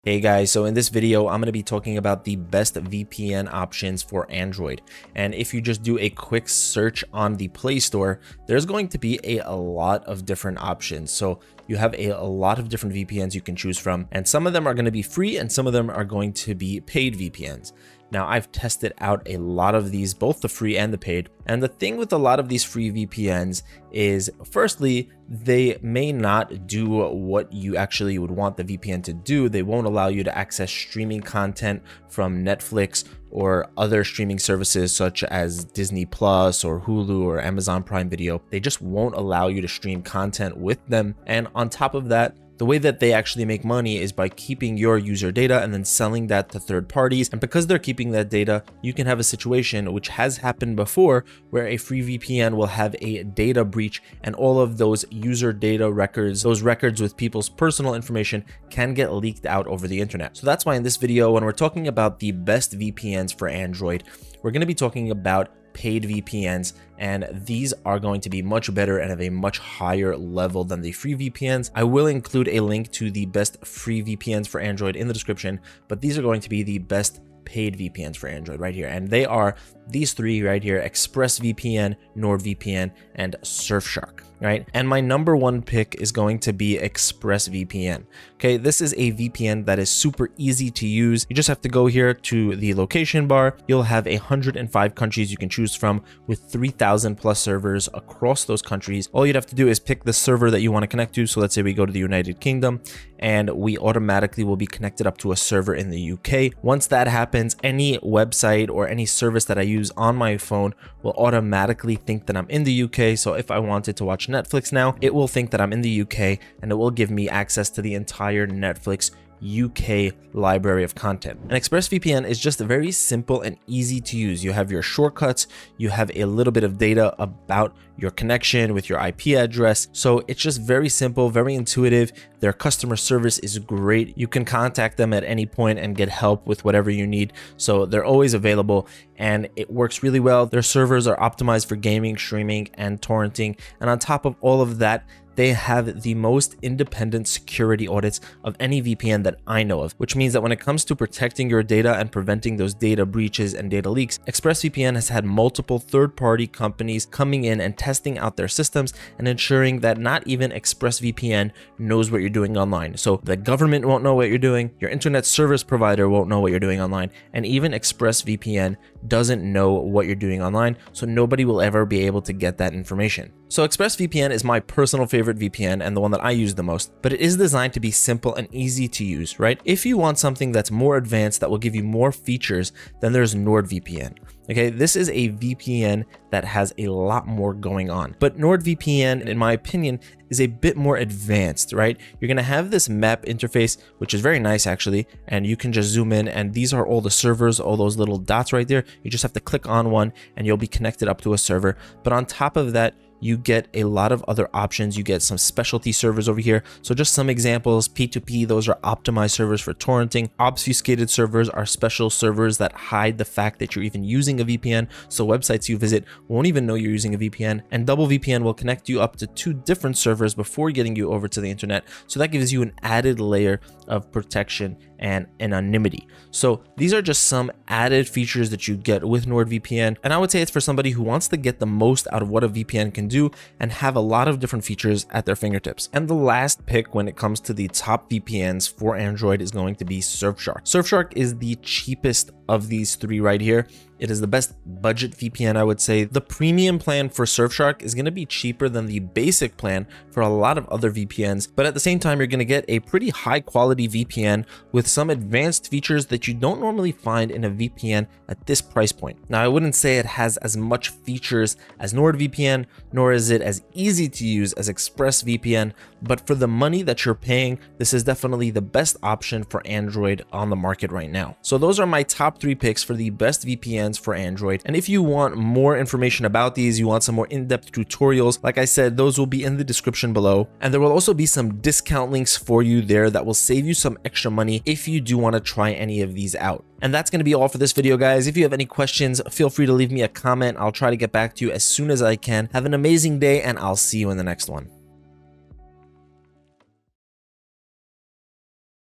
Hey guys, so in this video, I'm going to be talking about the best VPN options for Android. And if you just do a quick search on the Play Store, there's going to be a lot of different options. So you have a lot of different VPNs you can choose from, and some of them are going to be free and some of them are going to be paid VPNs. Now, I've tested out a lot of these, both the free and the paid. And the thing with a lot of these free VPNs is, firstly, they may not do what you actually would want the VPN to do. They won't allow you to access streaming content from Netflix or other streaming services such as Disney Plus or Hulu or Amazon Prime Video. They just won't allow you to stream content with them. And on top of that, the way that they actually make money is by keeping your user data and then selling that to third parties. And because they're keeping that data, you can have a situation which has happened before where a free VPN will have a data breach and all of those user data records, those records with people's personal information, can get leaked out over the internet. So that's why in this video, when we're talking about the best VPNs for Android, we're going to be talking about paid VPNs, and these are going to be much better and of a much higher level than the free VPNs. I will include a link to the best free VPNs for Android in the description, but these are going to be the best paid VPNs for Android right here, and they are these three right here: ExpressVPN, NordVPN, and Surfshark, right? And my number one pick is going to be ExpressVPN. Okay, this is a VPN that is super easy to use. You just have to go here to the location bar. You'll have 105 countries you can choose from with 3,000 plus servers across those countries. All you'd have to do is pick the server that you want to connect to. So let's say we go to the United Kingdom, and we automatically will be connected up to a server in the UK. Once that happens, any website or any service that I use on my phone will automatically think that I'm in the UK. So if I wanted to watch Netflix now, it will think that I'm in the UK, and it will give me access to the entire Netflix UK library of content. And ExpressVPN is just very simple and easy to use. You have your shortcuts, you have a little bit of data about your connection with your IP address. So it's just very simple, very intuitive. Their customer service is great. You can contact them at any point and get help with whatever you need. So they're always available and it works really well. Their servers are optimized for gaming, streaming, and torrenting. And on top of all of that, they have the most independent security audits of any VPN that I know of, which means that when it comes to protecting your data and preventing those data breaches and data leaks, ExpressVPN has had multiple third-party companies coming in and testing out their systems and ensuring that not even ExpressVPN knows what you're doing online. So the government won't know what you're doing, your internet service provider won't know what you're doing online, and even ExpressVPN doesn't know what you're doing online, so nobody will ever be able to get that information. So ExpressVPN is my personal favorite VPN and the one that I use the most, but it is designed to be simple and easy to use, right? If you want something that's more advanced that will give you more features, then there's NordVPN. Okay, this is a VPN that has a lot more going on, but NordVPN, in my opinion, is a bit more advanced, right? You're gonna have this map interface, which is very nice actually, and you can just zoom in, and these are all the servers, all those little dots right there. You just have to click on one and you'll be connected up to a server. But on top of that, you get a lot of other options. You get some specialty servers over here. So just some examples: P2P, those are optimized servers for torrenting. Obfuscated servers are special servers that hide the fact that you're even using a VPN, so websites you visit won't even know you're using a VPN. And double VPN will connect you up to 2 different servers before getting you over to the internet, so that gives you an added layer of protection and anonymity. So these are just some added features that you get with NordVPN, and I would say it's for somebody who wants to get the most out of what a VPN can do and have a lot of different features at their fingertips. And the last pick when it comes to the top VPNs for Android is going to be Surfshark. Surfshark is the cheapest of these three right here. It is the best budget VPN, I would say. The premium plan for Surfshark is going to be cheaper than the basic plan for a lot of other VPNs, but at the same time, you're going to get a pretty high quality VPN with some advanced features that you don't normally find in a VPN at this price point. Now, I wouldn't say it has as much features as NordVPN, nor is it as easy to use as ExpressVPN, but for the money that you're paying, this is definitely the best option for Android on the market right now. So those are my top 3 picks for the best VPNs for Android. And if you want more information about these, you want some more in-depth tutorials, like I said, those will be in the description below. And there will also be some discount links for you there that will save you some extra money if you do want to try any of these out. And that's going to be all for this video, guys. If you have any questions, feel free to leave me a comment. I'll try to get back to you as soon as I can. Have an amazing day, and I'll see you in the next one.